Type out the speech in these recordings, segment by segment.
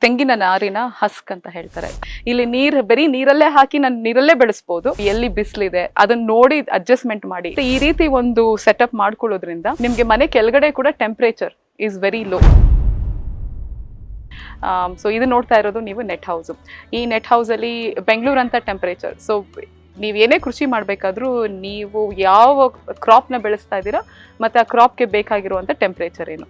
ತೆಂಗಿನ ನಾರಿನ ಹಸ್ಕ್ ಅಂತ ಹೇಳ್ತಾರೆ. ಇಲ್ಲಿ ಬರೀ ನೀರಲ್ಲೇ ಹಾಕಿ ನಾನು ನೀರಲ್ಲೇ ಬೆಳೆಸ್ಬೋದು. ಎಲ್ಲಿ ಬಿಸಿಲಿದೆ ಅದನ್ನ ನೋಡಿ ಅಡ್ಜಸ್ಟ್ಮೆಂಟ್ ಮಾಡಿ ಈ ರೀತಿ ಒಂದು ಸೆಟಪ್ ಮಾಡ್ಕೊಳ್ಳೋದ್ರಿಂದ ನಿಮ್ಗೆ ಮನೆ ಕೆಳಗಡೆ ಕೂಡ temperature is very low. So ಇದು ನೋಡ್ತಾ ಇರೋದು ನೀವು ನೆಟ್ ಹೌಸ್. ಈ ನೆಟ್ ಹೌಸ್ ಅಲ್ಲಿ ಬೆಂಗಳೂರು ಅಂತ ಟೆಂಪರೇಚರ್. ಸೊ ನೀವೇನೇ ಕೃಷಿ ಮಾಡಬೇಕಾದ್ರೂ ನೀವು ಯಾವ ಕ್ರಾಪ್ನ ಬೆಳೆಸ್ತಾ ಇದ್ದೀರಾ ಮತ್ತು ಆ ಕ್ರಾಪ್ಗೆ ಬೇಕಾಗಿರುವಂಥ ಟೆಂಪ್ರೇಚರ್ ಏನು,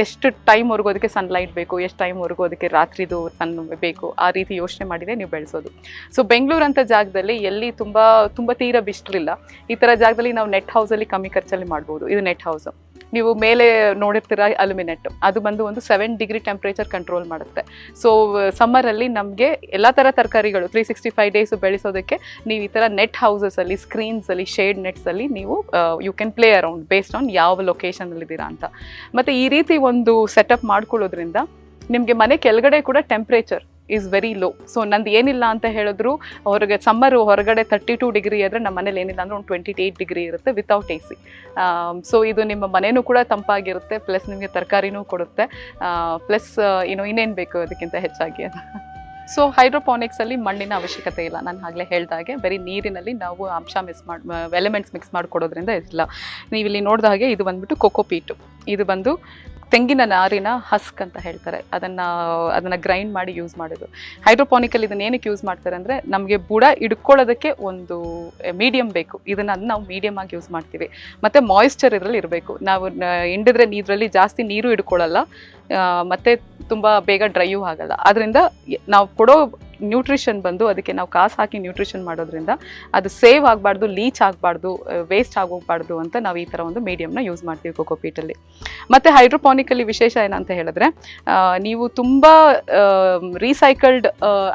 ಎಷ್ಟು ಟೈಮ್ವರೆಗೂ ಅದಕ್ಕೆ ಸನ್ಲೈಟ್ ಬೇಕು, ಎಷ್ಟು ಟೈಮ್ವರೆಗೂ ಅದಕ್ಕೆ ರಾತ್ರಿದು ಸನ್ ಬೇಕು, ಆ ರೀತಿ ಯೋಚನೆ ಮಾಡಿದರೆ ನೀವು ಬೆಳೆಸೋದು. ಸೊ ಬೆಂಗಳೂರು ಅಂತ ಜಾಗದಲ್ಲಿ ಎಲ್ಲಿ ತುಂಬ ತೀರಾ ಬಿಸಿಲಿಲ್ಲ, ಈ ಥರ ಜಾಗದಲ್ಲಿ ನಾವು ನೆಟ್ ಹೌಸಲ್ಲಿ ಕಮ್ಮಿ ಖರ್ಚಲ್ಲಿ ಮಾಡ್ಬೋದು. ಇದು ನೆಟ್ ಹೌಸ್. ನೀವು ಮೇಲೆ ನೋಡಿರ್ತೀರ ಅಲ್ಯುಮಿನೆಟ್, ಅದು ಬಂದು ಒಂದು 7 ಡಿಗ್ರಿ ಟೆಂಪ್ರೇಚರ್ ಕಂಟ್ರೋಲ್ ಮಾಡುತ್ತೆ. ಸೊ ಸಮ್ಮರಲ್ಲಿ ನಮಗೆ ಎಲ್ಲ ಥರ ತರಕಾರಿಗಳು 365 ಡೇಸ್ ಬೆಳೆಸೋದಕ್ಕೆ ನೀವು ಈ ಥರ ನೆಟ್ ಹೌಸಸಲ್ಲಿ, ಸ್ಕ್ರೀನ್ಸಲ್ಲಿ, ಶೇಡ್ ನೆಟ್ಸಲ್ಲಿ ನೀವು you can play around based on ಯಾವ ಲೊಕೇಶನಲ್ಲಿದ್ದೀರಾ ಅಂತ. ಮತ್ತು ಈ ರೀತಿ ಒಂದು ಸೆಟಪ್ ಮಾಡ್ಕೊಳ್ಳೋದ್ರಿಂದ ನಿಮಗೆ ಮನೆ ಕೆಳಗಡೆ ಕೂಡ temperature is very low. So ನಂದು ಏನಿಲ್ಲ ಅಂತ ಹೇಳಿದ್ರು ಸಮ್ಮರು ಹೊರಗಡೆ 32 ಡಿಗ್ರಿ ಆದರೆ ನಮ್ಮ ಮನೇಲಿ ಏನಿಲ್ಲ ಅಂದರೆ ಒಂದು 28 ಡಿಗ್ರಿ ಇರುತ್ತೆ ವಿತೌಟ್ AC. ಸೊ ಇದು ನಿಮ್ಮ ಮನೇನೂ ಕೂಡ ತಂಪಾಗಿರುತ್ತೆ, ಪ್ಲಸ್ ನಿಮಗೆ ತರಕಾರಿನೂ ಕೊಡುತ್ತೆ, ಪ್ಲಸ್ ಇನ್ನೇನು ಬೇಕು ಅದಕ್ಕಿಂತ ಹೆಚ್ಚಾಗಿ. ಸೊ ಹೈಡ್ರೋಪಾನಿಕ್ಸಲ್ಲಿ ಮಣ್ಣಿನ ಅವಶ್ಯಕತೆ ಇಲ್ಲ. ನಾನು ಆಗಲೇ ಹೇಳಿದಾಗೆ ಬರೀ ನೀರಿನಲ್ಲಿ ನಾವು ಎಲಿಮೆಂಟ್ಸ್ ಮಿಕ್ಸ್ ಮಾಡಿಕೊಡೋದ್ರಿಂದ ಇಲ್ಲ. ನೀವಿಲ್ಲಿ ನೋಡಿದ ಹಾಗೆ ಇದು ಬಂದ್ಬಿಟ್ಟು ಕೊಕೋಪೀಟು. ಇದು ಬಂದು ತೆಂಗಿನ ನಾರಿನ ಹಸ್ಕ್ ಅಂತ ಹೇಳ್ತಾರೆ. ಅದನ್ನು ಗ್ರೈಂಡ್ ಮಾಡಿ ಯೂಸ್ ಮಾಡೋದು. ಹೈಡ್ರೋಪಾನಿಕಲ್ಲಿ ಇದನ್ನ ಏನಕ್ಕೆ ಯೂಸ್ ಮಾಡ್ತಾರೆ ಅಂದರೆ ನಮಗೆ ಬುಡ ಹಿಡ್ಕೊಳ್ಳೋದಕ್ಕೆ ಒಂದು ಮೀಡಿಯಮ್ ಬೇಕು. ನಾವು ಮೀಡಿಯಮ್ ಆಗಿ ಯೂಸ್ ಮಾಡ್ತೀವಿ. ಮತ್ತು ಮಾಯಿಶ್ಚರ್ ಇದರಲ್ಲಿ ಇರಬೇಕು. ನಾವು ಹಿಂಡಿದ್ರೆ ಇದರಲ್ಲಿ ಜಾಸ್ತಿ ನೀರು ಹಿಡ್ಕೊಳ್ಳಲ್ಲ, ಮತ್ತು ತುಂಬ ಬೇಗ ಡ್ರೈಯೂ ಆಗಲ್ಲ. ಅದರಿಂದ ನಾವು ಕೊಡೋ ನ್ಯೂಟ್ರಿಷನ್ ಬಂದು ಅದಕ್ಕೆ ನಾವು ಕಾಸು ಹಾಕಿ ನ್ಯೂಟ್ರಿಷನ್ ಮಾಡೋದ್ರಿಂದ ಅದು ಸೇವ್ ಆಗಬಾರ್ದು, ಲೀಚ್ ಆಗಬಾರ್ದು, ವೇಸ್ಟ್ ಆಗೋಗ್ಬಾರ್ದು ಅಂತ ನಾವು ಈ ಥರ ಒಂದು ಮೀಡಿಯಮ್ನ ಯೂಸ್ ಮಾಡ್ತೀವಿ ಕೊಕೋಪೀಟಲ್ಲಿ. ಮತ್ತು ಹೈಡ್ರೋಪಾನಿಕಲ್ಲಿ ವಿಶೇಷ ಏನಂತ ಹೇಳಿದ್ರೆ ನೀವು ತುಂಬ ರೀಸೈಕಲ್ಡ್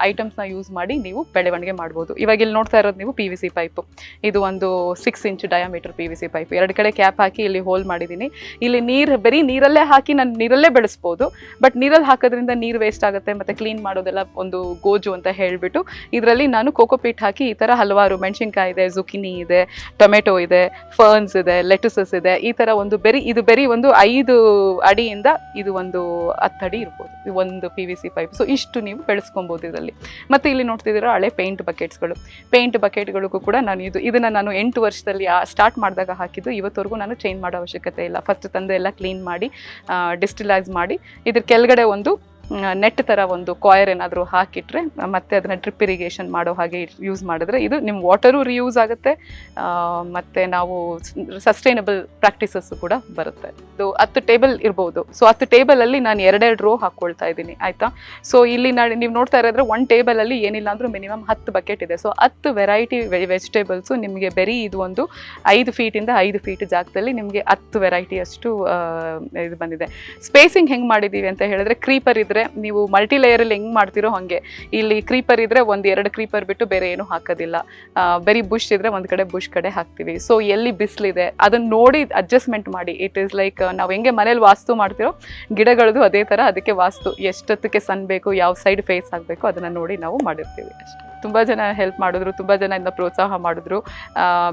ಐಟಮ್ಸ್ನ ಯೂಸ್ ಮಾಡಿ ನೀವು ಬೆಳವಣಿಗೆ ಮಾಡ್ಬೋದು. ಇವಾಗ ಇಲ್ಲಿ ನೋಡ್ತಾ ಇರೋದು ನೀವು PVC ಪೈಪು. ಇದು ಒಂದು 6 ಇಂಚ್ ಡಯಾಮೀಟರ್ PVC ಪೈಪ್. 2 ಕಡೆ ಕ್ಯಾಪ್ ಹಾಕಿ ಇಲ್ಲಿ ಹೋಲ್ ಮಾಡಿದ್ದೀನಿ. ಇಲ್ಲಿ ಬರೀ ನೀರಲ್ಲೇ ಹಾಕಿ ನಾನು ನೀರಲ್ಲೇ ಬೆಳೆಸ್ಬೋದು. ಬಟ್ ನೀರಲ್ಲಿ ಹಾಕೋದ್ರಿಂದ ನೀರು ವೇಸ್ಟ್ ಆಗುತ್ತೆ ಮತ್ತು ಕ್ಲೀನ್ ಮಾಡೋದೆಲ್ಲ ಒಂದು ಗೋಜು ಅಂತ ಹೇಳಿಬಿಟ್ಟು ಇದರಲ್ಲಿ ನಾನು ಕೋಕೋಪೀಟ್ ಹಾಕಿ ಈ ಥರ ಹಲವಾರು ಮೆಣಸಿನ್ಕಾಯಿ ಇದೆ, ಜುಕಿನಿ ಇದೆ, ಟೊಮೆಟೊ ಇದೆ, ಫರ್ನ್ಸ್ ಇದೆ, ಲೆಟಸಸ್ ಇದೆ. ಈ ಥರ ಇದು ಬರೀ ಒಂದು 5 ಅಡಿಯಿಂದ ಇದು ಒಂದು 10 ಅಡಿ ಇರ್ಬೋದು ಒಂದು PVC ಪೈಪ್. ಸೊ ಇಷ್ಟು ನೀವು ಬೆಳೆಸ್ಕೊಬೋದು ಇದರಲ್ಲಿ. ಮತ್ತು ಇಲ್ಲಿ ನೋಡ್ತಿದ್ದೀರೋ ಹಳೆ ಪೇಂಟ್ ಬಕೆಟ್ಗಳಿಗೂ ಕೂಡ ಇದನ್ನು ನಾನು 8 ವರ್ಷದಲ್ಲಿ ಸ್ಟಾರ್ಟ್ ಮಾಡಿದಾಗ ಹಾಕಿದ್ದು. ಇವತ್ತವರೆಗೂ ನಾನು ಚೇಂಜ್ ಮಾಡೋ ಅವಶ್ಯಕತೆ ಇಲ್ಲ. ಫಸ್ಟ್ ತಂದು ಎಲ್ಲ ಕ್ಲೀನ್ ಮಾಡಿ ಡಿಸ್ಟಿಲೈಸ್ ಮಾಡಿ ಇದ್ರ ಕೆಳಗಡೆ ಒಂದು ನೆಟ್ ಥರ ಒಂದು ಕಾಯರ್ ಏನಾದರೂ ಹಾಕಿಟ್ರೆ ಮತ್ತೆ ಅದನ್ನು ಡ್ರಿಪ್ ಇರಿಗೇಷನ್ ಮಾಡೋ ಹಾಗೆ ಯೂಸ್ ಮಾಡಿದ್ರೆ ಇದು ನಿಮ್ಮ ವಾಟರು ರಿಯೂಸ್ ಆಗುತ್ತೆ, ಮತ್ತು ನಾವು ಸಸ್ಟೈನಬಲ್ ಪ್ರಾಕ್ಟೀಸಸ್ಸು ಕೂಡ ಬರುತ್ತೆ. ಇದು 10 ಟೇಬಲ್ ಇರ್ಬೋದು. ಸೊ 10 ಟೇಬಲಲ್ಲಿ ನಾನು 2 ರೋ ಹಾಕ್ಕೊಳ್ತಾ ಇದ್ದೀನಿ, ಆಯಿತಾ. ಸೊ ಇಲ್ಲಿ ನೀವು ನೋಡ್ತಾ ಇರೋದ್ರೆ 1 ಟೇಬಲಲ್ಲಿ ಏನಿಲ್ಲ ಅಂದರೂ ಮಿನಿಮಮ್ 10 ಬಕೆಟ್ ಇದೆ. ಸೊ 10 ವೆರೈಟಿ ವೆಜಿಟೇಬಲ್ಸು ನಿಮಗೆ ಬರೀ ಇದು ಒಂದು 5 ಫೀಟಿಂದ 5 ಫೀಟ್ ಜಾಗದಲ್ಲಿ ನಿಮಗೆ 10 ವೆರೈಟಿ ಅಷ್ಟು ಇದು ಬಂದಿದೆ. ಸ್ಪೇಸಿಂಗ್ ಹೆಂಗೆ ಮಾಡಿದ್ದೀವಿ ಅಂತ ಹೇಳಿದ್ರೆ ಕ್ರೀಪರ್ ಇದ್ರೆ ನೀವು ಮಲ್ಟಿ ಲೇಯರಲ್ಲಿ ಹೆಂಗೆ ಮಾಡ್ತಿರೋ ಹಾಗೆ ಇಲ್ಲಿ ಕ್ರೀಪರ್ ಇದ್ರೆ 1-2 ಕ್ರೀಪರ್ ಬಿಟ್ಟು ಬೇರೆ ಏನು ಹಾಕೋದಿಲ್ಲ. ಬರೀ ಬುಷ್ ಇದ್ರೆ ಒಂದು ಕಡೆ ಬುಷ್ ಕಡೆ ಹಾಕ್ತೀವಿ. ಸೊ ಎಲ್ಲಿ ಬಿಸಿಲಿದೆ ಅದನ್ನ ನೋಡಿ ಅಡ್ಜಸ್ಟ್ಮೆಂಟ್ ಮಾಡಿ. ಇಟ್ ಈಸ್ ಲೈಕ್ ನಾವು ಹೆಂಗೆ ಮನೇಲಿ ವಾಸ್ತು ಮಾಡ್ತಿರೋ ಗಿಡಗಳದ್ದು ಅದೇ ಥರ ಅದಕ್ಕೆ ವಾಸ್ತು, ಎಷ್ಟೊತ್ತಿಗೆ ಸನ್ ಬೇಕು, ಯಾವ ಸೈಡ್ ಫೇಸ್ ಆಗಬೇಕು ಅದನ್ನು ನೋಡಿ ನಾವು ಮಾಡಿರ್ತೀವಿ ಅಷ್ಟೇ. ತುಂಬ ಜನ ಹೆಲ್ಪ್ ಮಾಡಿದ್ರು, ತುಂಬ ಜನ ಇಂದ ಪ್ರೋತ್ಸಾಹ ಮಾಡಿದ್ರು.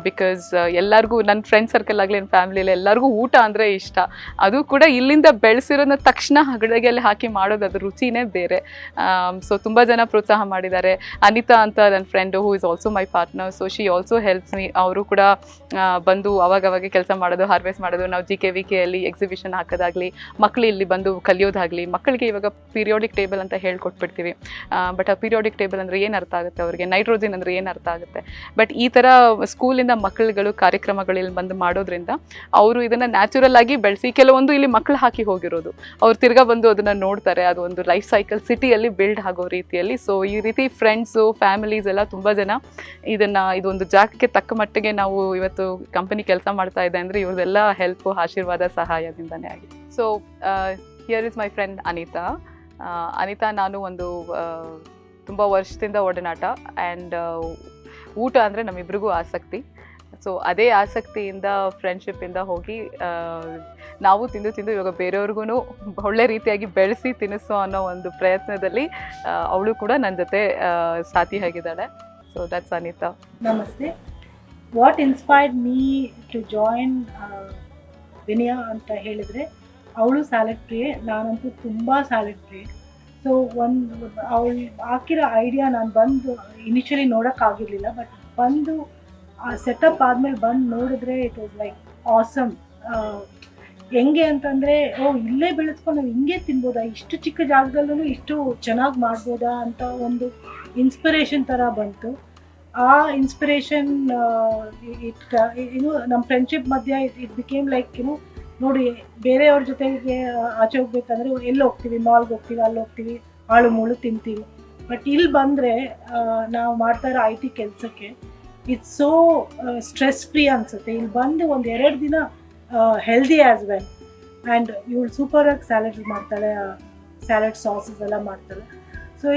ಬಿಕಾಸ್ ಎಲ್ಲರಿಗೂ ನನ್ನ ಫ್ರೆಂಡ್ ಸರ್ಕಲ್ ಆಗಲಿ ನನ್ನ ಫ್ಯಾಮಿಲಿಯಲ್ಲಿ ಎಲ್ಲರಿಗೂ ಊಟ ಅಂದರೆ ಇಷ್ಟ. ಅದು ಕೂಡ ಇಲ್ಲಿಂದ ಬೆಳೆಸಿರೋದನ್ನ ತಕ್ಷಣ ಅಡುಗೆಯಲ್ಲಿ ಹಾಕಿ ಮಾಡೋದು ಅದ್ರ ರುಚಿನೇ ಬೇರೆ. ಸೊ ತುಂಬ ಜನ ಪ್ರೋತ್ಸಾಹ ಮಾಡಿದ್ದಾರೆ. ಅನಿತಾ ಅಂತ ನನ್ನ friend who is also my partner. So she also helps me. ಅವರು ಕೂಡ ಬಂದು ಅವಾಗವಾಗ ಕೆಲಸ ಮಾಡೋದು, ಹಾರ್ವೆಸ್ಟ್ ಮಾಡೋದು. ನಾವು GKVK ಅಲ್ಲಿ ಎಕ್ಸಿಬಿಷನ್ ಹಾಕೋದಾಗಲಿ, ಮಕ್ಕಳು ಇಲ್ಲಿ ಬಂದು ಕಲಿಯೋದಾಗಲಿ. ಮಕ್ಕಳಿಗೆ ಇವಾಗ ಪೀರಿಯೋಡಿಕ್ ಟೇಬಲ್ ಅಂತ ಹೇಳ್ಕೊಟ್ಬಿಡ್ತೀವಿ. ಬಟ್ ಆ ಪೀರಿಯೋಡಿಕ್ ಟೇಬಲ್ ಅಂದರೆ ಏನು ಅರ್ಥ ಆಗುತ್ತೆ ಅವರಿಗೆ, ನೈಟ್ರೋಜನ್ ಅಂದರೆ ಏನು ಅರ್ಥ ಆಗುತ್ತೆ. ಬಟ್ ಈ ಥರ ಸ್ಕೂಲಿಂದ ಮಕ್ಕಳುಗಳು ಕಾರ್ಯಕ್ರಮಗಳಲ್ಲಿ ಬಂದು ಮಾಡೋದ್ರಿಂದ ಅವರು ಇದನ್ನು ನ್ಯಾಚುರಲ್ ಆಗಿ ಬೆಳೆಸಿ, ಕೆಲವೊಂದು ಇಲ್ಲಿ ಮಕ್ಕಳು ಹಾಕಿ ಹೋಗಿರೋದು ಅವ್ರು ತಿರ್ಗಾ ಬಂದು ಅದನ್ನು ನೋಡ್ತಾರೆ. ಅದು ಒಂದು ಲೈಫ್ ಸೈಕಲ್ ಸಿಟಿಯಲ್ಲಿ ಬಿಲ್ಡ್ ಆಗೋ ರೀತಿಯಲ್ಲಿ. ಸೊ ಈ ರೀತಿ ಫ್ರೆಂಡ್ಸು, ಫ್ಯಾಮಿಲೀಸ್ ಎಲ್ಲ ತುಂಬ ಜನ ಇದೊಂದು ಜಾಗಕ್ಕೆ ತಕ್ಕ ಮಟ್ಟಿಗೆ ನಾವು ಇವತ್ತು ಕಂಪನಿ ಕೆಲಸ ಮಾಡ್ತಾ ಇದೆ ಅಂದರೆ ಇವ್ರದೆಲ್ಲ ಹೆಲ್ಪು, ಆಶೀರ್ವಾದ, ಸಹಾಯದಿಂದನೇ ಆಗಿದೆ. So here is my friend Anita. ನಾನು ಒಂದು ತುಂಬ ವರ್ಷದಿಂದ ಒಡನಾಟ. ಆ್ಯಂಡ್ ಊಟ ಅಂದರೆ ನಮ್ಮಿಬ್ರಿಗೂ ಆಸಕ್ತಿ. ಸೊ ಅದೇ ಆಸಕ್ತಿಯಿಂದ ಫ್ರೆಂಡ್ಶಿಪ್ಪಿಂದ ಹೋಗಿ ನಾವು ತಿಂದು ಇವಾಗ ಬೇರೆಯವ್ರಿಗೂ ಒಳ್ಳೆ ರೀತಿಯಾಗಿ ಬೆಳೆಸಿ ತಿನ್ನಿಸೋ ಅನ್ನೋ ಒಂದು ಪ್ರಯತ್ನದಲ್ಲಿ ಅವಳು ಕೂಡ ನನ್ನ ಜೊತೆ ಸಾಥಿಯಾಗಿದ್ದಾಳೆ. So that's Anita. ನಮಸ್ತೆ. What inspired me to join Vinaya ಅಂತ ಹೇಳಿದರೆ, ಅವಳು ಸ್ಯಾಲೆಡ್ ಪ್ರಿಯೆ, ನಾನಂತೂ ತುಂಬ ಸ್ಯಾಲೆಡ್ ಪ್ರಿಯೆ. ಸೊ ಅವಳು ಹಾಕಿರೋ ಐಡಿಯಾ ನಾನು ಬಂದು ಇನಿಷಿಯಲಿ ನೋಡೋಕ್ಕಾಗಿರಲಿಲ್ಲ, ಬಟ್ ಬಂದು ಆ ಸೆಟಪ್ ಆದಮೇಲೆ ಬಂದು ನೋಡಿದ್ರೆ ಇಟ್ ವಾಸ್ ಲೈಕ್ ಆಸಮ್. ಹೆಂಗೆ ಅಂತಂದರೆ ಇಲ್ಲೇ ಬೆಳೆಸ್ಕೊಂಡು ನಾವು ಹಿಂಗೆ ತಿನ್ಬೋದಾ, ಇಷ್ಟು ಚಿಕ್ಕ ಜಾಗದಲ್ಲೂ ಇಷ್ಟು ಚೆನ್ನಾಗಿ ಮಾಡ್ಬೋದಾ ಅಂತ ಒಂದು ಇನ್ಸ್ಪಿರೇಷನ್ ಥರ ಬಂತು. ಆ ಇನ್ಸ್ಪಿರೇಷನ್ ನಮ್ಮ ಫ್ರೆಂಡ್ಶಿಪ್ ಮಧ್ಯೆ ಇಟ್ ಬಿಕೇಮ್ ಲೈಕ್ ನೋಡಿ, ಬೇರೆಯವ್ರ ಜೊತೆಗೆ ಆಚೆ ಹೋಗ್ಬೇಕಂದ್ರೆ ಎಲ್ಲಿ ಹೋಗ್ತೀವಿ, ಮಾಲ್ಗೆ ಹೋಗ್ತೀವಿ, ಅಲ್ಲಿ ಹೋಗ್ತೀವಿ, ಹಾಳು ಮೂಳು ತಿಂತೀವಿ. ಬಟ್ ಇಲ್ಲಿ ಬಂದರೆ ನಾವು ಮಾಡ್ತಾ ಇರೋ IT ಕೆಲಸಕ್ಕೆ ಇಟ್ಸ್ ಸೋ ಸ್ಟ್ರೆಸ್ ಫ್ರೀ ಅನಿಸುತ್ತೆ. ಇಲ್ಲಿ ಬಂದು ಒಂದು 2 ದಿನ ಹೆಲ್ದಿ ಆ್ಯಸ್ ವೆಲ್. ಆ್ಯಂಡ್ ಇವಳು ಸೂಪರಾಗಿ ಸ್ಯಾಲಡ್ಸ್ ಮಾಡ್ತಾಳೆ, ಸ್ಯಾಲಡ್ ಸಾಸಸ್ ಎಲ್ಲ ಮಾಡ್ತಾಳೆ. ಸೊ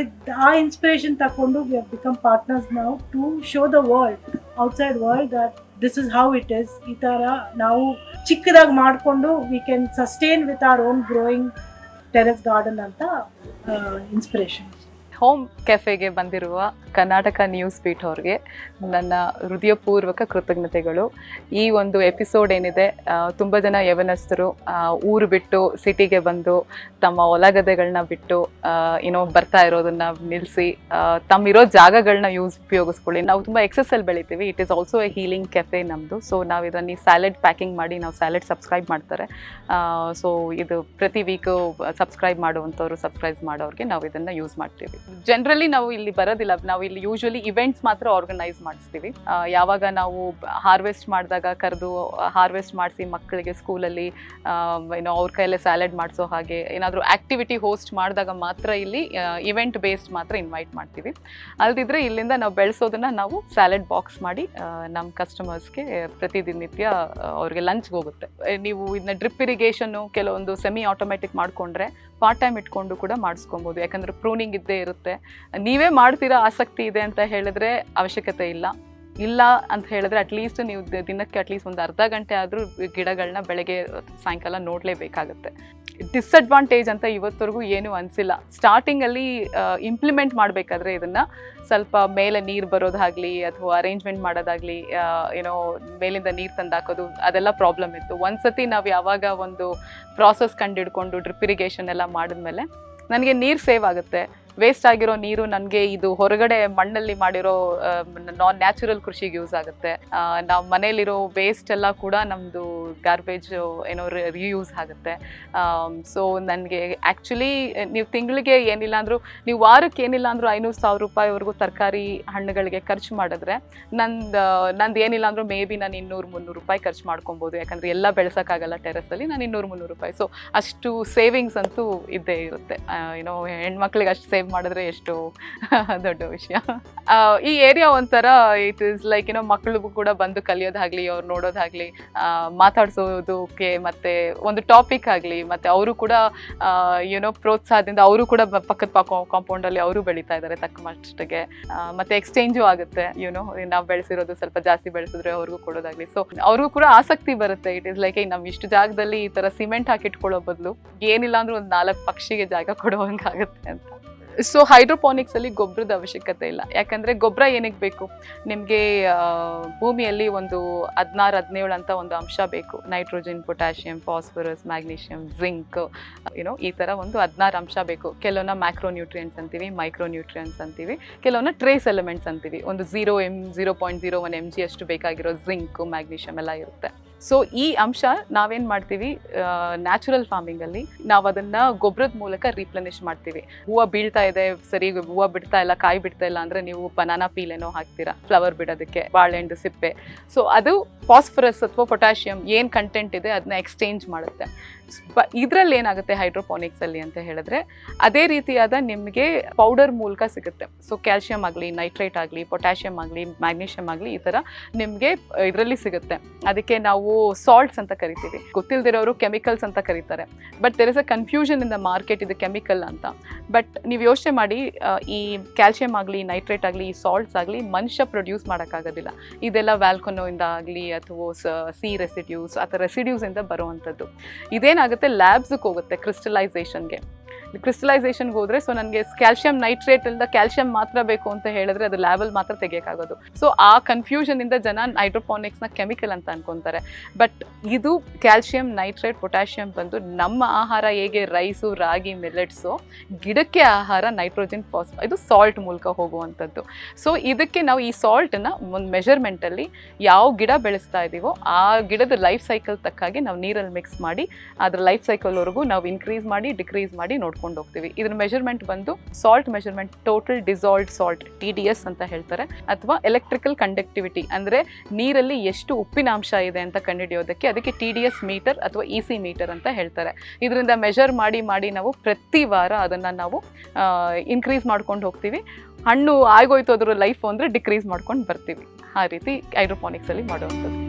ಆ ಇನ್ಸ್ಪಿರೇಷನ್ ತಗೊಂಡು ವಿ ಹ್ಯಾವ್ ಬಿಕಮ್ ಪಾರ್ಟ್ನರ್ಸ್ ನಾವು to show the world, outside world, that this is how it is. ಈ ಥರ ನಾವು ಚಿಕ್ಕದಾಗಿ ಮಾಡಿಕೊಂಡು we can sustain with our own growing terrace garden ಅಂತ ಇನ್ಸ್ಪಿರೇಷನ್. ಹೋಮ್ ಕೆಫೆಗೆ ಬಂದಿರುವ ಕರ್ನಾಟಕ ನ್ಯೂಸ್ ಬೀಟ್ ಅವ್ರಿಗೆ ನನ್ನ ಹೃದಯಪೂರ್ವಕ ಕೃತಜ್ಞತೆಗಳು. ಈ ಒಂದು ಎಪಿಸೋಡ್ ಏನಿದೆ, ತುಂಬ ಜನ ಯವನಸ್ಥರು ಊರು ಬಿಟ್ಟು ಸಿಟಿಗೆ ಬಂದು ತಮ್ಮ ಹೊಲಗದ್ದೆಗಳನ್ನ ಬಿಟ್ಟು ಬರ್ತಾ ಇರೋದನ್ನ ನಿಲ್ಲಿಸಿ ತಮ್ಮಿರೋ ಜಾಗಗಳನ್ನ ಉಪಯೋಗಿಸ್ಕೊಳ್ಳಿ. ನಾವು ತುಂಬ ಎಕ್ಸಸ್ಸಲ್ಲಿ ಬೆಳಿತೀವಿ. It is also A healing cafe ನಮ್ಮದು. ಸೊ ನಾವು ಇದನ್ನು ಸ್ಯಾಲೆಡ್ ಪ್ಯಾಕಿಂಗ್ ಮಾಡಿ ನಾವು ಸ್ಯಾಲೆಡ್ ಸಬ್ಸ್ಕ್ರೈಬ್ ಮಾಡ್ತಾರೆ. ಸೊ ಇದು ಪ್ರತಿ ವೀಕು ಸಬ್ಸ್ಕ್ರೈಬ್ ಮಾಡುವಂಥವ್ರು, ಸಬ್ಸ್ಕ್ರೈಬ್ ಮಾಡೋರಿಗೆ ನಾವು ಇದನ್ನು ಯೂಸ್ ಮಾಡ್ತೀವಿ. ಜನರಲಿ ನಾವು ಇಲ್ಲಿ ಬರೋದಿಲ್ಲ, ನಾವು ಇಲ್ಲಿ ಯೂಶ್ವಲಿ ಇವೆಂಟ್ಸ್ ಮಾತ್ರ ಆರ್ಗನೈಸ್ ಮಾಡಿಸ್ತೀವಿ. ಯಾವಾಗ ನಾವು ಹಾರ್ವೆಸ್ಟ್ ಮಾಡಿದಾಗ ಕರೆದು ಹಾರ್ವೆಸ್ಟ್ ಮಾಡಿಸಿ ಮಕ್ಕಳಿಗೆ ಸ್ಕೂಲಲ್ಲಿ ಅವ್ರ ಕೈಯಲ್ಲೇ ಸ್ಯಾಲೆಡ್ ಮಾಡಿಸೋ ಹಾಗೆ ಏನಾದರೂ ಆ್ಯಕ್ಟಿವಿಟಿ ಹೋಸ್ಟ್ ಮಾಡಿದಾಗ ಮಾತ್ರ ಇಲ್ಲಿ ಇವೆಂಟ್ ಬೇಸ್ಡ್ ಮಾತ್ರ ಇನ್ವೈಟ್ ಮಾಡ್ತೀವಿ. ಅಲ್ದಿದ್ರೆ ಇಲ್ಲಿಂದ ನಾವು ಬೆಳೆಸೋದನ್ನು ನಾವು ಸ್ಯಾಲೆಡ್ ಬಾಕ್ಸ್ ಮಾಡಿ ನಮ್ಮ ಕಸ್ಟಮರ್ಸ್ಗೆ ಪ್ರತಿದಿನನಿತ್ಯ ಅವ್ರಿಗೆ ಲಂಚ್ಗೆ ಹೋಗುತ್ತೆ. ನೀವು ಇದನ್ನ ಡ್ರಿಪ್ ಇರಿಗೇಷನ್ನು ಕೆಲವೊಂದು ಸೆಮಿ ಆಟೋಮೆಟಿಕ್ ಮಾಡಿಕೊಂಡ್ರೆ ಪಾರ್ಟ್ ಟೈಮ್ ಇಟ್ಕೊಂಡು ಕೂಡ ಮಾಡಿಸ್ಕೊಬೋದು. ಯಾಕಂದರೆ ಪ್ರೂನಿಂಗ್ ಇದ್ದೇ ಇರುತ್ತೆ. ನೀವೇ ಮಾಡ್ತೀರಾ, ಆಸಕ್ತಿ ಇದೆ ಅಂತ ಹೇಳಿದ್ರೆ ಅವಶ್ಯಕತೆ ಇಲ್ಲ ಅಂತ ಹೇಳಿದ್ರೆ ಅಟ್ಲೀಸ್ಟ್ ನೀವು ದಿನಕ್ಕೆ ಅಟ್ಲೀಸ್ಟ್ ಒಂದು ಅರ್ಧ ಗಂಟೆ ಆದರೂ ಗಿಡಗಳನ್ನ ಬೆಳಗ್ಗೆ ಸಾಯಂಕಾಲ ನೋಡಲೇಬೇಕಾಗುತ್ತೆ. ಡಿಸ್ಅಡ್ವಾಂಟೇಜ್ ಅಂತ ಇವತ್ತವರೆಗೂ ಏನೂ ಅನಿಸಿಲ್ಲ. ಸ್ಟಾರ್ಟಿಂಗಲ್ಲಿ ಇಂಪ್ಲಿಮೆಂಟ್ ಮಾಡಬೇಕಾದ್ರೆ ಇದನ್ನು ಸ್ವಲ್ಪ ಮೇಲೆ ನೀರು ಬರೋದಾಗಲಿ ಅಥವಾ ಅರೇಂಜ್ಮೆಂಟ್ ಮಾಡೋದಾಗಲಿ, ಮೇಲಿಂದ ನೀರು ತಂದು ಹಾಕೋದು, ಅದೆಲ್ಲ ಪ್ರಾಬ್ಲಮ್ ಇತ್ತು. ಒಂದ್ಸತಿ ನಾವು ಯಾವಾಗ ಒಂದು ಪ್ರಾಸೆಸ್ ಕಂಡಿಡ್ಕೊಂಡು ಡ್ರಿಪ್ ಇರಿಗೇಷನ್ ಎಲ್ಲ ಮಾಡಿದ್ಮೇಲೆ ನನಗೆ ನೀರು ಸೇವ್ ಆಗುತ್ತೆ. ವೇಸ್ಟ್ ಆಗಿರೋ ನೀರು ನನಗೆ ಇದು ಹೊರಗಡೆ ಮಣ್ಣಲ್ಲಿ ಮಾಡಿರೋ ನಾನ್ ನ್ಯಾಚುರಲ್ ಕೃಷಿಗೆ ಯೂಸ್ ಆಗುತ್ತೆ. ನಾವು ಮನೇಲಿರೋ ವೇಸ್ಟ್ ಎಲ್ಲ ಕೂಡ ನಮ್ಮದು ಗಾರ್ಬೇಜ್ ರಿಯೂಸ್ ಆಗುತ್ತೆ. ಸೊ ನನಗೆ ಆ್ಯಕ್ಚುಲಿ ನೀವು ತಿಂಗಳಿಗೆ ಏನಿಲ್ಲ ಅಂದರೂ, ನೀವು ವಾರಕ್ಕೆ ಏನಿಲ್ಲ ಅಂದರೂ 500,000 ರೂಪಾಯಿವರೆಗೂ ತರಕಾರಿ ಹಣ್ಣುಗಳಿಗೆ ಖರ್ಚು ಮಾಡಿದ್ರೆ ನಂದು ಏನಿಲ್ಲ ಅಂದರೂ ಮೇ ಬಿ ನಾನು 200-300 ರೂಪಾಯಿ ಖರ್ಚು ಮಾಡ್ಕೊಬೋದು. ಯಾಕಂದರೆ ಎಲ್ಲ ಬೆಳೆಸೋಕ್ಕಾಗಲ್ಲ ಟೆರೆಸಲ್ಲಿ. ನಾನು 200-300 ರೂಪಾಯಿ. ಸೊ ಅಷ್ಟು ಸೇವಿಂಗ್ಸ್ ಅಂತೂ ಇದ್ದೇ ಇರುತ್ತೆ. ಹೆಣ್ಮಕ್ಳಿಗೆ ಅಷ್ಟು ಮಾಡಿದ್ರೆ ಎಷ್ಟು ದೊಡ್ಡ ವಿಷಯ. ಈ ಏರಿಯಾ ಒಂಥರ ಇಟ್ ಇಸ್ ಲೈಕ್ ಮಕ್ಕಳಿಗೂ ಕೂಡ ಬಂದು ಕಲಿಯೋದಾಗ್ಲಿ, ಅವ್ರು ನೋಡೋದಾಗ್ಲಿ, ಮಾತಾಡ್ಸೋದಕ್ಕೆ ಮತ್ತೆ ಒಂದು ಟಾಪಿಕ್ ಆಗಲಿ, ಮತ್ತೆ ಅವರು ಕೂಡ ಪ್ರೋತ್ಸಾಹದಿಂದ ಅವರು ಕೂಡ ಪಕ್ಕದ ಕಾಂಪೌಂಡಲ್ಲಿ ಅವರು ಬೆಳೀತಾ ಇದ್ದಾರೆ ತಕ್ಕ ಮಟ್ಟಿಗೆ. ಮತ್ತೆ ಎಕ್ಸ್ಚೇಂಜು ಆಗುತ್ತೆ. ನಾವು ಬೆಳೆಸಿರೋದು ಸ್ವಲ್ಪ ಜಾಸ್ತಿ ಬೆಳೆಸಿದ್ರೆ ಅವ್ರಿಗೂ ಕೊಡೋದಾಗ್ಲಿ. ಸೊ ಅವ್ರಿಗೂ ಕೂಡ ಆಸಕ್ತಿ ಬರುತ್ತೆ. ಇಟ್ ಇಸ್ ಲೈಕ್ ನಾವು ಇಷ್ಟು ಜಾಗದಲ್ಲಿ ಈ ಥರ ಸಿಮೆಂಟ್ ಹಾಕಿಟ್ಕೊಳ್ಳೋ ಬದಲು ಏನಿಲ್ಲ ಅಂದ್ರೂ ಒಂದು 4 ಪಕ್ಷಿಗೆ ಜಾಗ ಕೊಡುವಂಗಾಗುತ್ತೆ ಅಂತ. ಸೊ ಹೈಡ್ರೋಪಾನಿಕ್ಸಲ್ಲಿ ಗೊಬ್ಬರದ ಅವಶ್ಯಕತೆ ಇಲ್ಲ. ಯಾಕಂದರೆ ಗೊಬ್ಬರ ಏನಕ್ಕೆ ಬೇಕು, ನಿಮಗೆ ಭೂಮಿಯಲ್ಲಿ ಒಂದು 16-17 ಅಂತ ಒಂದು ಅಂಶ ಬೇಕು. Nitrogen, potassium, phosphorus, magnesium, zinc, ಈ ಥರ ಒಂದು 16 ಅಂಶ ಬೇಕು. ಕೆಲವನ್ನ ಮ್ಯಾಕ್ರೋನ್ಯೂಟ್ರಿಯೆಂಟ್ಸ್ ಅಂತೀವಿ, ಮೈಕ್ರೋನ್ಯೂಟ್ರಿಯೆಂಟ್ಸ್ ಅಂತೀವಿ, ಕೆಲವನ್ನ ಟ್ರೇಸ್ ಎಲಿಮೆಂಟ್ಸ್ ಅಂತೀವಿ. ಒಂದು 0.01 mg ಅಷ್ಟು ಬೇಕಾಗಿರೋ ಜಿಂಕ್, ಮ್ಯಾಗ್ನೀಷಿಯಂ ಎಲ್ಲ ಇರುತ್ತೆ. ಸೊ ಈ ಅಂಶ ನಾವೇನು ಮಾಡ್ತೀವಿ, ನ್ಯಾಚುರಲ್ ಫಾರ್ಮಿಂಗಲ್ಲಿ ನಾವು ಅದನ್ನು ಗೊಬ್ಬರದ ಮೂಲಕ ರೀಪ್ಲೆನಿಶ್ ಮಾಡ್ತೀವಿ. ಹೂವು ಬೀಳ್ತಾ ಇದೆ, ಸರಿ ಹೂವು ಬಿಡ್ತಾ ಇಲ್ಲ, ಕಾಯಿ ಬಿಡ್ತಾ ಇಲ್ಲ ಅಂದರೆ ನೀವು ಬನಾನಾ ಪೀಲೇನೋ ಹಾಕ್ತೀರಾ ಫ್ಲವರ್ ಬಿಡೋದಕ್ಕೆ, ಬಾಳೆಹಣ್ಣು ಸಿಪ್ಪೆ. ಸೊ ಅದು ಫಾಸ್ಫರಸ್ ಅಥವಾ ಪೊಟ್ಯಾಷಿಯಂ ಏನು ಕಂಟೆಂಟ್ ಇದೆ ಅದನ್ನ ಎಕ್ಸ್ಚೇಂಜ್ ಮಾಡುತ್ತೆ. ಇದರಲ್ಲಿ ಏನಾಗುತ್ತೆ ಹೈಡ್ರೋಪಾನಿಕ್ಸಲ್ಲಿ ಅಂತ ಹೇಳಿದ್ರೆ, ಅದೇ ರೀತಿಯಾದ ನಿಮಗೆ ಪೌಡರ್ ಮೂಲಕ ಸಿಗುತ್ತೆ. ಸೊ ಕ್ಯಾಲ್ಶಿಯಂ ಆಗಲಿ, ನೈಟ್ರೇಟ್ ಆಗಲಿ, ಪೊಟ್ಯಾಷಿಯಂ ಆಗಲಿ, ಮ್ಯಾಗ್ನೀಷಿಯಂ ಆಗಲಿ, ಈ ಥರ ನಿಮಗೆ ಇದರಲ್ಲಿ ಸಿಗುತ್ತೆ. ಅದಕ್ಕೆ ನಾವು ಸಾಲ್ಟ್ಸ್ ಅಂತ ಕರಿತೀವಿ. ಗೊತ್ತಿಲ್ದಿರೋರು ಕೆಮಿಕಲ್ಸ್ ಅಂತ ಕರೀತಾರೆ. But there is a confusion in the market, ಇದು ಕೆಮಿಕಲ್ ಅಂತ. ಬಟ್ ನೀವು ಯೋಚನೆ ಮಾಡಿ, ಈ ಕ್ಯಾಲ್ಶಿಯಂ ಆಗಲಿ, ನೈಟ್ರೇಟ್ ಆಗಲಿ, ಈ ಸಾಲ್ಟ್ಸ್ ಆಗಲಿ ಮನುಷ್ಯ ಪ್ರೊಡ್ಯೂಸ್ ಮಾಡೋಕ್ಕಾಗೋದಿಲ್ಲ. ಇದೆಲ್ಲ ವ್ಯಾಲ್ಕೊನೋಯಿಂದ ಆಗಲಿ ಅಥವಾ ಸಿ ರೆಸಿಡ್ಯೂಸ್, ಅಥವಾ ರೆಸಿಡ್ಯೂಸಿಂದ ಬರುವಂಥದ್ದು. ಇದೇನಾಗುತ್ತೆ, ಲ್ಯಾಬ್ಸ್ಗೆ ಹೋಗುತ್ತೆ ಕ್ರಿಸ್ಟಲೈಸೇಷನ್ಗೆ. ಕ್ರಿಸ್ಟಲೈಸೇಷನ್ಗೆ ಹೋದರೆ ಸೊ ನನಗೆ ಕ್ಯಾಲ್ಶಿಯಂ ನೈಟ್ರೇಟ್ ಇಂದ ಕ್ಯಾಲ್ಶಿಯಂ ಮಾತ್ರ ಬೇಕು ಅಂತ ಹೇಳಿದ್ರೆ ಅದು ಲ್ಯಾಬಲ್ ಮಾತ್ರ ತೆಗಿಯೋಕ್ಕಾಗೋದು. ಸೊ ಆ ಕನ್ಫ್ಯೂಷನಿಂದ ಜನ ಹೈಡ್ರೋಪಾನಿಕ್ಸ್ನ ಕೆಮಿಕಲ್ ಅಂತ ಅನ್ಕೊಂತಾರೆ. ಬಟ್ ಇದು ಕ್ಯಾಲ್ಶಿಯಂ ನೈಟ್ರೇಟ್ ಪೊಟ್ಯಾಷಿಯಂ ಬಂದು ನಮ್ಮ ಆಹಾರ ಹೇಗೆ ರೈಸು ರಾಗಿ ಮಿಲೆಟ್ಸು ಗಿಡಕ್ಕೆ ಆಹಾರ ನೈಟ್ರೋಜನ್ ಫಾಸ್ಫೇಟ್ ಇದು ಸಾಲ್ಟ್ ಮೂಲಕ ಹೋಗುವಂಥದ್ದು. ಸೊ ಇದಕ್ಕೆ ನಾವು ಈ ಸಾಲ್ಟನ್ನು ಒಂದು ಮೆಷರ್ಮೆಂಟಲ್ಲಿ ಯಾವ ಗಿಡ ಬೆಳೆಸ್ತಾ ಇದ್ದೀವೋ ಆ ಗಿಡದ ಲೈಫ್ ಸೈಕಲ್ ತಕ್ಕಾಗಿ ನಾವು ನೀರಲ್ಲಿ ಮಿಕ್ಸ್ ಮಾಡಿ ಅದರ ಲೈಫ್ ಸೈಕಲ್ವರೆಗೂ ನಾವು ಇನ್ಕ್ರೀಸ್ ಮಾಡಿ ಡಿಕ್ರೀಸ್ ಮಾಡಿ ನೋಡ್ಕೊಂಡು ಹೋಗ್ತೀವಿ. ಇದ್ರ ಮೆಷರ್ಮೆಂಟ್ ಬಂದು salt measurement total dissolved salt TDS ಅಂತ ಹೇಳ್ತಾರೆ, ಅಥವಾ ಎಲೆಕ್ಟ್ರಿಕಲ್ ಕಂಡಕ್ಟಿವಿಟಿ ಅಂದರೆ ನೀರಲ್ಲಿ ಎಷ್ಟು ಉಪ್ಪಿನಾಂಶ ಇದೆ ಅಂತ ಕಂಡುಹಿಡಿಯೋದಕ್ಕೆ ಅದಕ್ಕೆ TDS ಮೀಟರ್ ಅಥವಾ EC ಮೀಟರ್ ಅಂತ ಹೇಳ್ತಾರೆ. ಇದರಿಂದ ಮೆಷರ್ ಮಾಡಿ ಮಾಡಿ ನಾವು ಪ್ರತಿ ವಾರ ಅದನ್ನು ನಾವು ಇನ್ಕ್ರೀಸ್ ಮಾಡ್ಕೊಂಡು ಹೋಗ್ತೀವಿ. ಹಣ್ಣು ಆಗೋಯ್ತು ಅದರ ಲೈಫು ಅಂದರೆ ಡಿಕ್ರೀಸ್ ಮಾಡ್ಕೊಂಡು ಬರ್ತೀವಿ. ಆ ರೀತಿ ಹೈಡ್ರೋಪಾನಿಕ್ಸಲ್ಲಿ ಮಾಡುವಂಥದ್ದು.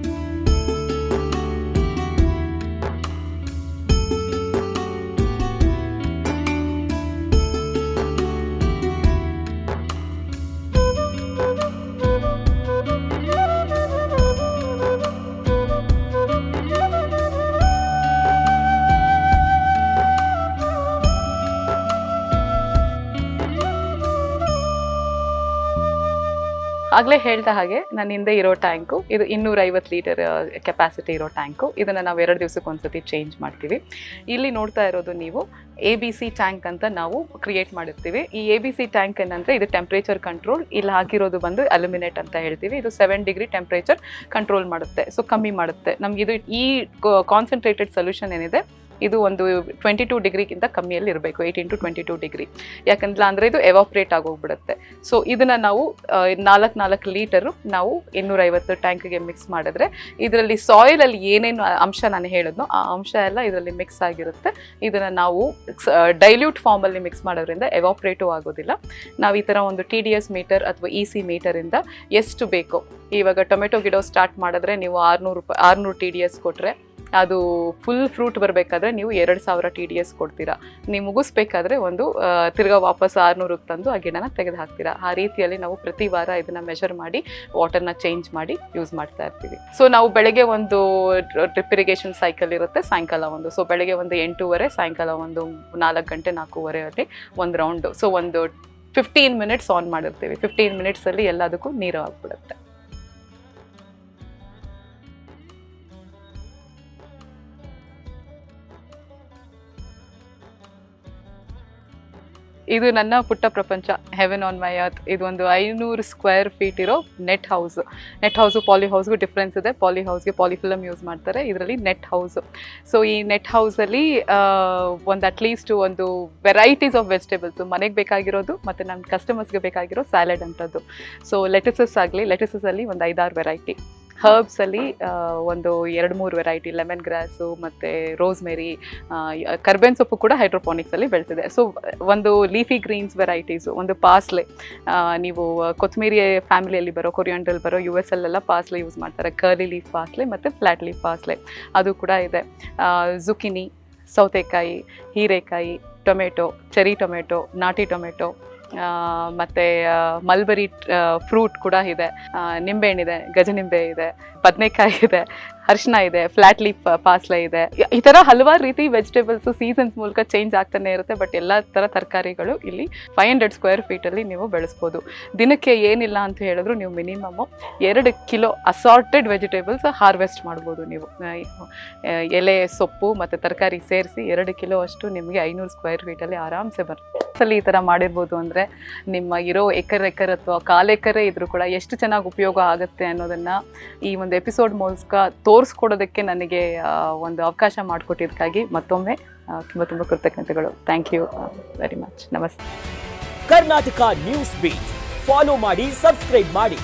ಆಗಲೇ ಹೇಳ್ದ ಹಾಗೆ ನನ್ನ ಹಿಂದೆ ಇರೋ ಟ್ಯಾಂಕು ಇದು 250 ಲೀಟರ್ ಕೆಪಾಸಿಟಿ ಇರೋ ಟ್ಯಾಂಕು. ಇದನ್ನು ನಾವು 2 ದಿವಸಕ್ಕೆ ಒಂದ್ಸತಿ ಚೇಂಜ್ ಮಾಡ್ತೀವಿ. ಇಲ್ಲಿ ನೋಡ್ತಾ ಇರೋದು ನೀವು ABC ಟ್ಯಾಂಕ್ ಅಂತ ನಾವು ಕ್ರಿಯೇಟ್ ಮಾಡಿರ್ತೀವಿ. ಈ ABC ಟ್ಯಾಂಕ್ ಏನಂದರೆ ಇದು ಟೆಂಪ್ರೇಚರ್ ಕಂಟ್ರೋಲ್. ಇಲ್ಲಿ ಹಾಕಿರೋದು ಬಂದು ಅಲ್ಯುಮಿನೇಟ್ ಅಂತ ಹೇಳ್ತೀವಿ. ಇದು 7 ಡಿಗ್ರಿ ಟೆಂಪ್ರೇಚರ್ ಕಂಟ್ರೋಲ್ ಮಾಡುತ್ತೆ, ಸೊ ಕಮ್ಮಿ ಮಾಡುತ್ತೆ ನಮಗಿದು. ಈ ಕಾನ್ಸಂಟ್ರೇಟೆಡ್ ಸೊಲ್ಯೂಷನ್ ಏನಿದೆ ಇದು ಒಂದು 22 ಡಿಗ್ರಿಗಿಂತ ಕಮ್ಮಿಯಲ್ಲಿ ಇರಬೇಕು, 18 to 22 ಡಿಗ್ರಿ. ಯಾಕಂದ್ರೆ ಅಂದರೆ ಇದು ಎವಾಪ್ರೇಟ್ ಆಗೋಗ್ಬಿಡುತ್ತೆ. ಸೊ ಇದನ್ನು ನಾವು 4 ಲೀಟರು ನಾವು 250 ಟ್ಯಾಂಕ್ಗೆ ಮಿಕ್ಸ್ ಮಾಡಿದ್ರೆ ಇದರಲ್ಲಿ ಸಾಯಿಲಲ್ಲಿ ಏನೇನು ಅಂಶ ನಾನು ಹೇಳಿದ್ನೋ ಆ ಅಂಶ ಎಲ್ಲ ಇದರಲ್ಲಿ ಮಿಕ್ಸ್ ಆಗಿರುತ್ತೆ. ಇದನ್ನು ನಾವು ಡೈಲ್ಯೂಟ್ ಫಾರ್ಮಲ್ಲಿ ಮಿಕ್ಸ್ ಮಾಡೋದ್ರಿಂದ ಎವಾಪ್ರೇಟು ಆಗೋದಿಲ್ಲ. ನಾವು ಈ ಥರ ಒಂದು TDS ಮೀಟರ್ ಅಥವಾ EC ಮೀಟರಿಂದ ಎಷ್ಟು ಬೇಕೋ, ಇವಾಗ ಟೊಮೆಟೊ ಗಿಡ ಸ್ಟಾರ್ಟ್ ಮಾಡಿದ್ರೆ ನೀವು 600 TDS ಕೊಟ್ಟರೆ ಅದು ಫುಲ್ ಫ್ರೂಟ್ ಬರಬೇಕಾದ್ರೆ ನೀವು 2000 TDS ಕೊಡ್ತೀರಾ. ನೀವು ಮುಗಿಸ್ಬೇಕಾದ್ರೆ ಒಂದು ತಿರ್ಗಾ ವಾಪಸ್ 600 ತಂದು ಆ ಗಿಡನ ತೆಗೆದು ಹಾಕ್ತೀರಾ. ಆ ರೀತಿಯಲ್ಲಿ ನಾವು ಪ್ರತಿ ವಾರ ಇದನ್ನು ಮೆಷರ್ ಮಾಡಿ ವಾಟರ್ನ ಚೇಂಜ್ ಮಾಡಿ ಯೂಸ್ ಮಾಡ್ತಾ ಇರ್ತೀವಿ. ಸೊ ನಾವು ಬೆಳಗ್ಗೆ ಒಂದು ಡ್ರಿಪ್ ಇರಿಗೇಷನ್ ಸೈಕಲ್ ಇರುತ್ತೆ, ಸಾಯಂಕಾಲ ಒಂದು. ಸೊ ಬೆಳಗ್ಗೆ ಒಂದು 8:30, ಸಾಯಂಕಾಲ ಒಂದು 4 ಗಂಟೆ 4:30 ಒಂದು ರೌಂಡು. ಸೊ ಒಂದು 15 ಮಿನಿಟ್ಸ್ ಆನ್ ಮಾಡಿರ್ತೀವಿ. 15 ಮಿನಿಟ್ಸಲ್ಲಿ ಎಲ್ಲದಕ್ಕೂ ನೀರು ಆಗ್ಬಿಡುತ್ತೆ. ಇದು ನನ್ನ ಪುಟ್ಟ ಪ್ರಪಂಚ, ಹೆವೆನ್ ಆನ್ ಮೈ ಅರ್ತ್. ಇದು ಒಂದು 500 ಸ್ಕ್ವೇರ್ ಫೀಟ್ ಇರೋ ನೆಟ್ ಹೌಸು ಪಾಲಿ ಹೌಸ್ಗೂ ಡಿಫ್ರೆನ್ಸ್ ಇದೆ. ಪಾಲಿ ಹೌಸ್ಗೆ ಪಾಲಿಫಿಲಮ್ ಯೂಸ್ ಮಾಡ್ತಾರೆ, ಇದರಲ್ಲಿ ನೆಟ್ ಹೌಸು. ಸೊ ಈ ನೆಟ್ ಹೌಸಲ್ಲಿ ಒಂದು ಅಟ್ಲೀಸ್ಟ್ ಒಂದು ವೆರೈಟೀಸ್ ಆಫ್ ವೆಜಿಟೇಬಲ್ಸು ಮನೆಗೆ ಬೇಕಾಗಿರೋದು ಮತ್ತು ನಮ್ಮ ಕಸ್ಟಮರ್ಸ್ಗೆ ಬೇಕಾಗಿರೋ ಸ್ಯಾಲೆಡ್ ಅಂಥದ್ದು. ಸೊ ಲೆಟಸಸ್ಸಲ್ಲಿ ಒಂದು 5-6 ವೆರೈಟಿ, ಹರ್ಬ್ಸಲ್ಲಿ ಒಂದು 2-3 ವೆರೈಟಿ, ಲೆಮನ್ ಗ್ರಾಸು ಮತ್ತು ರೋಸ್ಮೆರಿ, ಕರ್ಬೇವಿನ ಸೊಪ್ಪು ಕೂಡ ಹೈಡ್ರೋಪಾನಿಕ್ಸಲ್ಲಿ ಬೆಳೆಸಿದೆ. ಸೊ ಒಂದು ಲೀಫಿ ಗ್ರೀನ್ಸ್ ವೆರೈಟೀಸು, ಒಂದು ಪಾಸ್ಲೆ, ನೀವು ಕೊತ್ತಂಬರಿ ಫ್ಯಾಮಿಲಿಯಲ್ಲಿ ಬರೋ ಕೊರಿಯಾಂಡ್ರಲ್ಲಿ ಬರೋ US ಅಲ್ಲೆಲ್ಲ ಪಾಸ್ಲೆ ಯೂಸ್ ಮಾಡ್ತಾರೆ, ಕರ್ಲಿ ಲೀಫ್ ಪಾಸ್ಲೆ ಮತ್ತು ಫ್ಲ್ಯಾಟ್ ಲೀಫ್ ಪಾಸ್ಲೆ ಅದು ಕೂಡ ಇದೆ. ಜುಕಿನಿ, ಸೌತೆಕಾಯಿ, ಹೀರೆಕಾಯಿ, ಟೊಮೆಟೊ, ಚೆರಿ ಟೊಮೆಟೊ, ನಾಟಿ ಟೊಮೆಟೊ, ಮತ್ತು ಮಲ್ಬರಿ ಫ್ರೂಟ್ ಕೂಡ ಇದೆ, ನಿಂಬೆಹಣ್ಣಿದೆ, ಗಜನಿಂಬೆ ಇದೆ, ಬದನೆಕಾಯಿ ಇದೆ, ಅರಿಶಿನ ಇದೆ, ಫ್ಲ್ಯಾಟ್ ಲೀಫ್ ಪಾಸ್ಲೆ ಇದೆ. ಈ ಥರ ಹಲವಾರು ರೀತಿ ವೆಜಿಟೇಬಲ್ಸು ಸೀಸನ್ಸ್ ಮೂಲಕ ಚೇಂಜ್ ಆಗ್ತಾನೆ ಇರುತ್ತೆ. ಬಟ್ ಎಲ್ಲ ಥರ ತರಕಾರಿಗಳು ಇಲ್ಲಿ 500 ಸ್ಕ್ವೇರ್ ಫೀಟಲ್ಲಿ ನೀವು ಬೆಳೆಸ್ಬೋದು. ದಿನಕ್ಕೆ ಏನಿಲ್ಲ ಅಂತ ಹೇಳಿದ್ರು ನೀವು minimum 2 kilo assorted vegetables harvest ಮಾಡ್ಬೋದು. ನೀವು ಎಲೆ, ಸೊಪ್ಪು ಮತ್ತು ತರಕಾರಿ ಸೇರಿಸಿ 2 ಕಿಲೋ ಅಷ್ಟು ನಿಮಗೆ 500 ಸ್ಕ್ವೇರ್ ಫೀಟಲ್ಲಿ ಆರಾಮ್ಸೆ ಬರುತ್ತೆ. ಈ ಥರ ಮಾಡಿರ್ಬೋದು ಅಂದರೆ ನಿಮ್ಮ ಇರೋ ಎಕರೆ ಅಥವಾ 1/4 ಎಕರೆ ಇದ್ರೂ ಕೂಡ ಎಷ್ಟು ಚೆನ್ನಾಗಿ ಉಪಯೋಗ ಆಗುತ್ತೆ ಅನ್ನೋದನ್ನು ಈ ಒಂದು ಎಪಿಸೋಡ್ ಮೂಲಕ ತೋರಿಸ್ಕೊಡೋದಕ್ಕೆ ನನಗೆ ಒಂದು ಅವಕಾಶ ಮಾಡಿಕೊಟ್ಟಿದ್ದಕ್ಕಾಗಿ ಮತ್ತೊಮ್ಮೆ ತುಂಬ ಕೃತಜ್ಞತೆಗಳು. Thank you very much. ನಮಸ್ತೆ. ಕರ್ನಾಟಕ ನ್ಯೂಸ್ ಬೀಟ್ ಫಾಲೋ ಮಾಡಿ, ಸಬ್ಸ್ಕ್ರೈಬ್ ಮಾಡಿ.